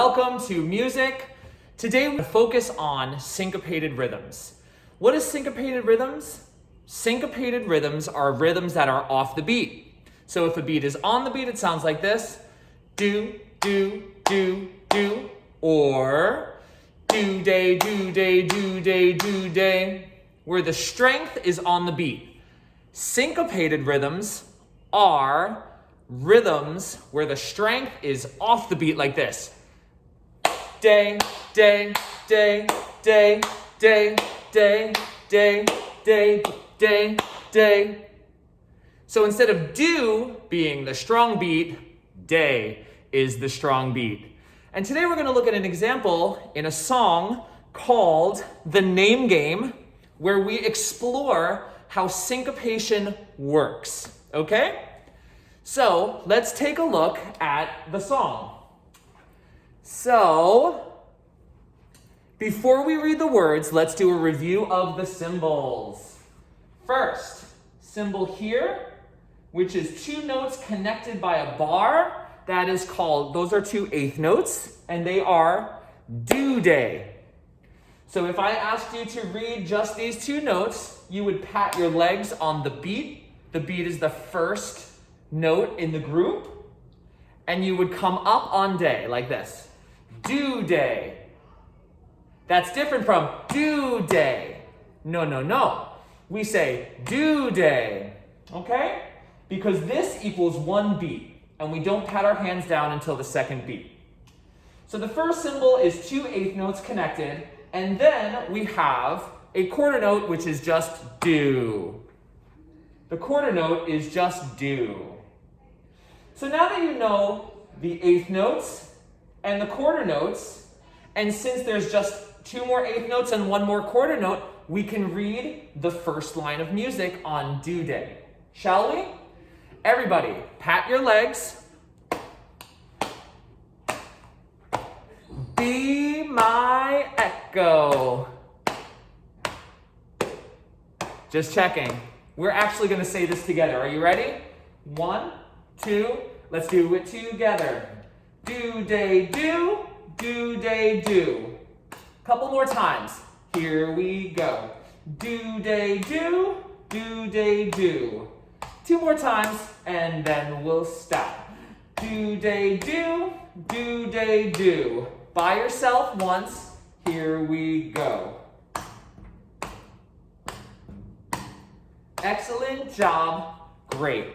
Welcome to music. Today we focus on syncopated rhythms. What is syncopated rhythms? Syncopated rhythms are rhythms that are off the beat. So if a beat is on the beat, it sounds like this. Do, do, do, do. Or do, day, do, day, do, day, do, day. Where the strength is on the beat. Syncopated rhythms are rhythms where the strength is off the beat like this. Day, day, day, day, day, day, day, day, day, day. So instead of do being the strong beat, day is the strong beat. And today we're going to look at an example in a song called The Name Game, where we explore how syncopation works, okay? So let's take a look at the song. So, before we read the words, let's do a review of the symbols. First, symbol here, which is two notes connected by a bar, that is called, those are two eighth notes, and they are do day. So if I asked you to read just these two notes, you would pat your legs on the beat. The beat is the first note in the group, and you would come up on day like this. Do day. That's different from do day. No. We say do day, okay? Because this equals one beat, and we don't pat our hands down until the second beat. So the first symbol is two eighth notes connected, and then we have a quarter note, which is just do. The quarter note is just do. So now that you know the eighth notes and the quarter notes, and since there's just two more eighth notes and one more quarter note, we can read the first line of music on do day. Shall we? Everybody, pat your legs. Be my echo. Just checking. We're actually going to say this together. Are you ready? 1, 2, let's do it together. Do, day, do, do, day, do. Couple more times. Here we go. Do, day, do, day, do. 2 more times, and then we'll stop. Do, day, do, day, do. By yourself once. Here we go. Excellent job. Great.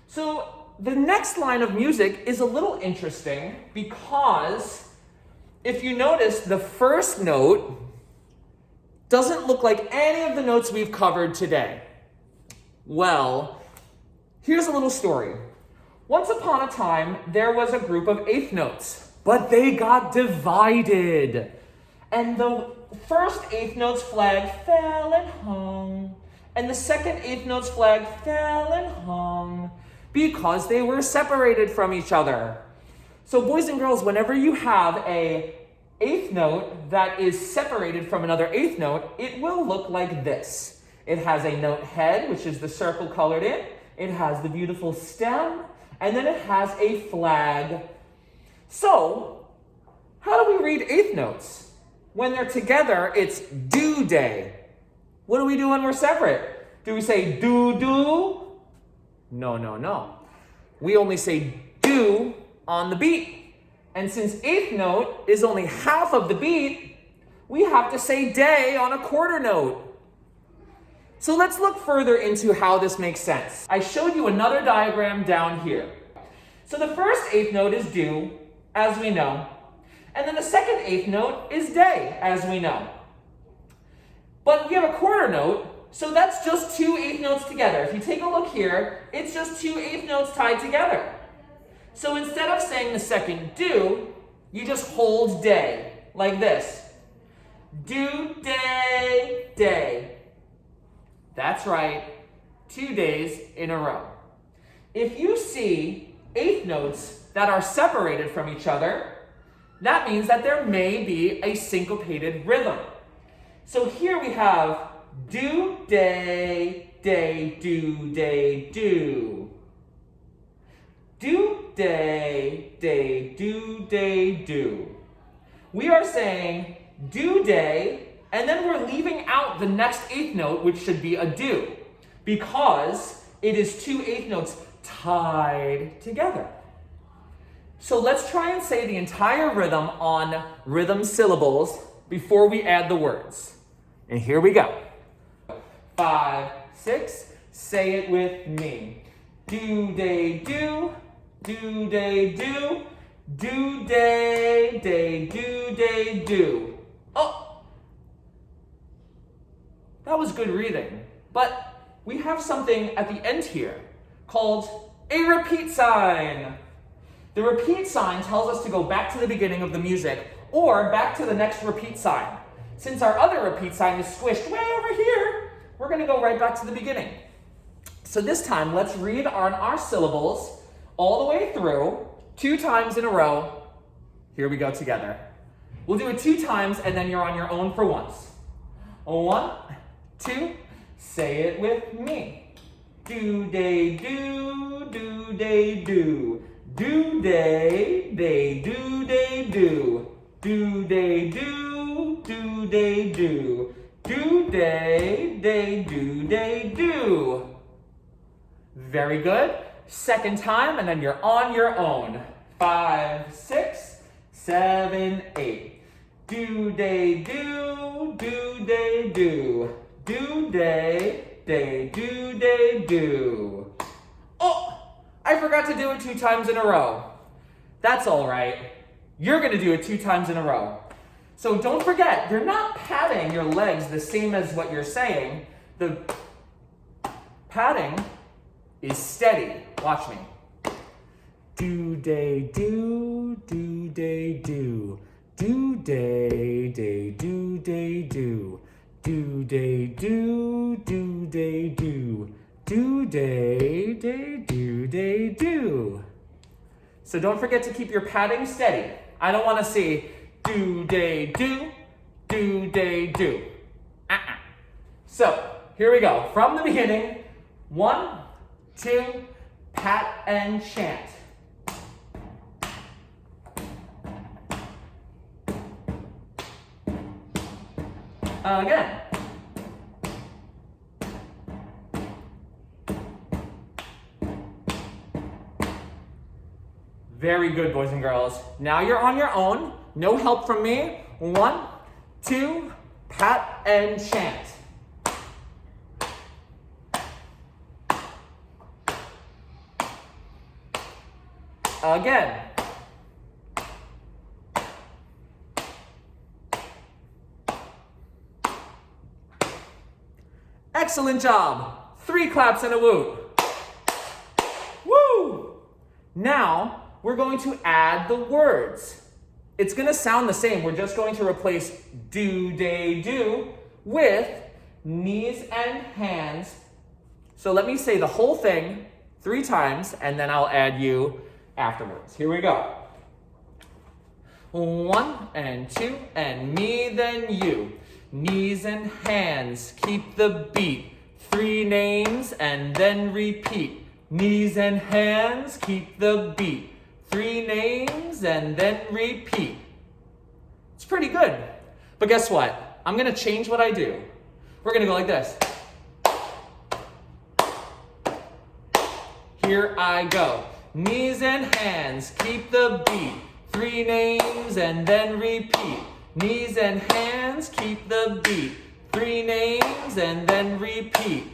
So the next line of music is a little interesting because if you notice, the first note doesn't look like any of the notes we've covered today. Well, here's a little story. Once upon a time, there was a group of eighth notes, but they got divided. And the first eighth note's flag fell and hung. And the second eighth note's flag fell and hung because they were separated from each other. So boys and girls, whenever you have a eighth note that is separated from another eighth note, it will look like this. It has a note head, which is the circle colored in. It has the beautiful stem, and then it has a flag. So, how do we read eighth notes? When they're together, it's do day. What do we do when we're separate? Do we say do do? No. We only say do on the beat. And since eighth note is only half of the beat, we have to say day on a quarter note. So let's look further into how this makes sense. I showed you another diagram down here. So the first eighth note is do, as we know. And then the second eighth note is day, as we know. But we have a quarter note, so that's just two eighth notes together. If you take a look here, it's just two eighth notes tied together. So instead of saying the second do, you just hold day, like this. Do, day, day. That's right, 2 days in a row. If you see eighth notes that are separated from each other, that means that there may be a syncopated rhythm. So here we have do, day, day, do, day, do. do, day, day, do, day, do. We are saying do, day, and then we're leaving out the next eighth note, which should be a do, because it is two eighth notes tied together. So let's try and say the entire rhythm on rhythm syllables before we add the words. And here we go. 5, 6, say it with me. Do, day, do, do, day, do, do, day, day, do, day, do. Oh! That was good reading, but we have something at the end here called a repeat sign. The repeat sign tells us to go back to the beginning of the music or back to the next repeat sign. Since our other repeat sign is squished way over here, we're going to go right back to the beginning. So this time, let's read on our syllables all the way through 2 times in a row. Here we go together. We'll do it 2 times and then you're on your own for once. 1, 2, say it with me. Do, day, do, do, day, do. Do, day, day, do, day, do. Do, day, do, do, day, do. Do, day, day, do, day, do. Very good. Second time, and then you're on your own. 5, 6, 7, 8. Do, day, do, do, day, do. Do, day, day, do, day, do. Oh, I forgot to do it 2 times in a row. That's all right. You're going to do it 2 times in a row. So don't forget, you're not patting your legs the same as what you're saying. The patting is steady. Watch me. Do, day, do, do, day, do. Do, day, day, do, day, do. Do, day, do, do, day, do. Do, day, day, do, day, do. So don't forget to keep your patting steady. I don't want to see do, day, do, day, do. So here we go. From the beginning, 1, 2, pat and chant. Again. Very good, boys and girls. Now you're on your own. No help from me. 1, 2, pat and chant. Again. Excellent job. 3 claps and a whoop. Woo! Now, we're going to add the words. It's going to sound the same. We're just going to replace do, day, do with knees and hands. So let me say the whole thing 3 times, and then I'll add you afterwards. Here we go. 1 and 2, and me, then you. Knees and hands, keep the beat. 3 names, and then repeat. Knees and hands, keep the beat. 3 names, and then repeat. It's pretty good. But guess what? I'm going to change what I do. We're going to go like this. Here I go. Knees and hands, keep the beat. 3 names, and then repeat. Knees and hands, keep the beat. 3 names, and then repeat.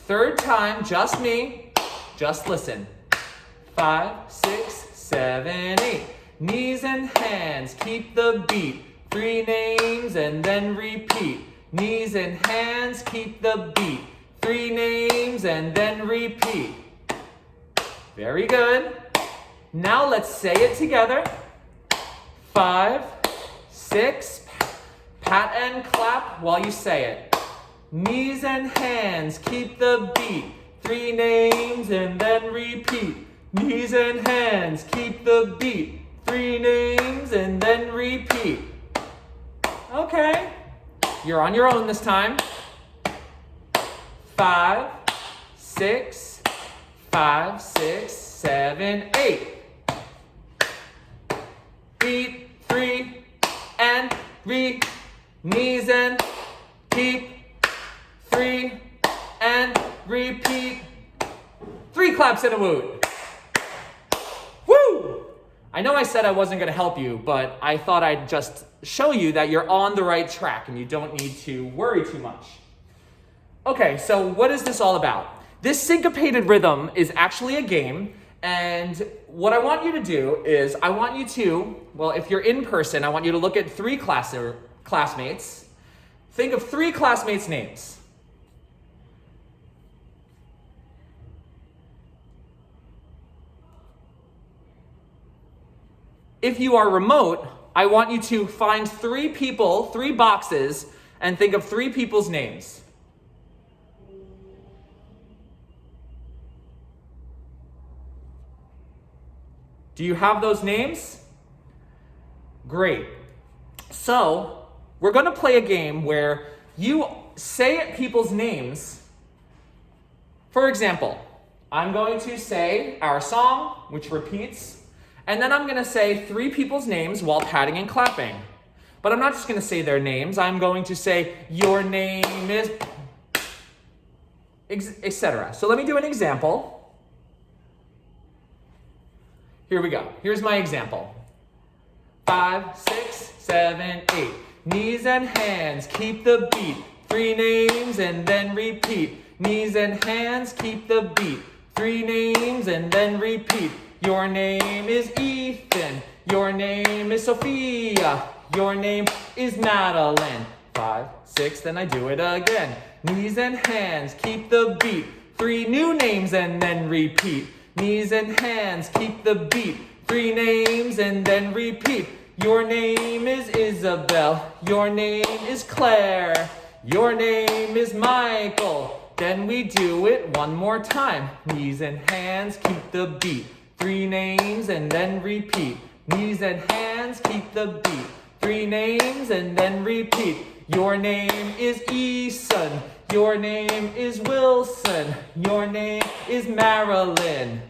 3rd time, just me. Just listen. 5, 6, 7, 8. Knees and hands, keep the beat. 3 names, and then repeat. Knees and hands, keep the beat. 3 names, and then repeat. Very good. Now let's say it together. 5, 6, pat and clap while you say it. Knees and hands, keep the beat. 3 names, and then repeat. Knees and hands, keep the beat. 3 names, and then repeat. Okay. You're on your own this time. 5, 6, 5, 6, 7, 8. Beat 3 and repeat. Knees and keep 3 and repeat. 3 claps and a woot. Woo! I know I said I wasn't going to help you, but I thought I'd just show you that you're on the right track and you don't need to worry too much. Okay, so what is this all about? This syncopated rhythm is actually a game, and what I want you to do is I want you to, well, if you're in person, I want you to look at 3 classmates. Think of 3 classmates' names. If you are remote, I want you to find 3 people, 3 boxes, and think of 3 people's names. Do you have those names? Great. So, we're going to play a game where you say people's names. For example, I'm going to say our song, which repeats, and then I'm going to say 3 people's names while patting and clapping. But I'm not just going to say their names. I'm going to say, your name is, etc. So let me do an example. Here we go. Here's my example. 5, 6, 7, 8. Knees and hands, keep the beat. 3 names and then repeat. Knees and hands, keep the beat. 3 names and then repeat. Your name is Ethan. Your name is Sophia. Your name is Madeline. 5, 6, then I do it again. Knees and hands, keep the beat. 3 new names and then repeat. Knees and hands, keep the beat. 3 names and then repeat. Your name is Isabel. Your name is Claire. Your name is Michael. Then we do it one more time. Knees and hands, keep the beat. 3 names and then repeat. Knees and hands, keep the beat. 3 names and then repeat. Your name is Eason. Your name is Wilson. Your name is Marilyn.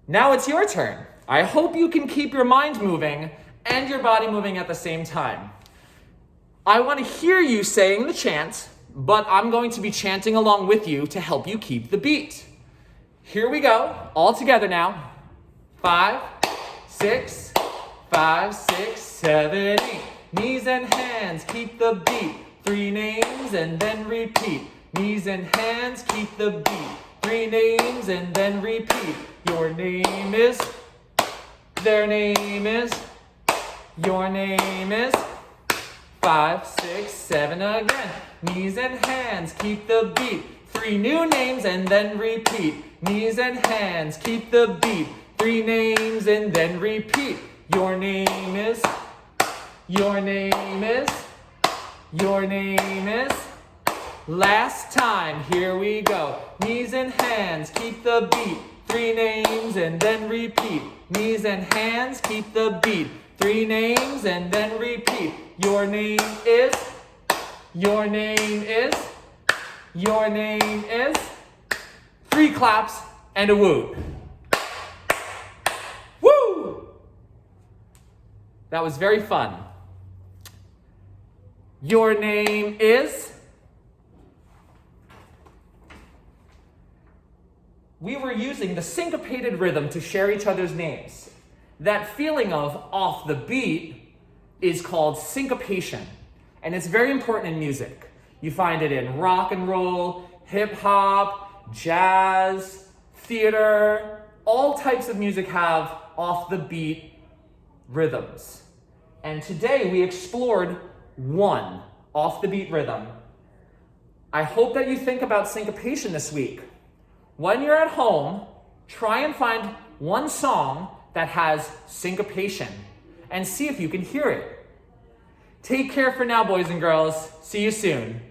Now it's your turn. I hope you can keep your mind moving and your body moving at the same time. I want to hear you saying the chant, but I'm going to be chanting along with you to help you keep the beat. Here we go, all together now. 5, 6, 5, 6, 7, 8. Knees and hands, keep the beat. 3 names and then repeat. Knees and hands, keep the beat. 3 names and then repeat. Your name is, their name is, your name is. 5, 6, 7 again. Knees and hands, keep the beat. 3 new names and then repeat. Knees and hands, keep the beat. 3 names and then repeat. Your name is, your name is, your name is. Last time, here we go. Knees and hands, keep the beat. 3 names and then repeat. Knees and hands, keep the beat. 3 names and then repeat. Your name is, your name is, your name is. 3 claps and a woot. Woo! That was very fun. Your name is. We were using the syncopated rhythm to share each other's names. That feeling of off the beat is called syncopation, and it's very important in music. You find it in rock and roll, hip hop, jazz, theater. All types of music have off the beat rhythms. And today we explored one off the beat rhythm. I hope that you think about syncopation this week. When you're at home, try and find one song that has syncopation and see if you can hear it. Take care for now, boys and girls. See you soon.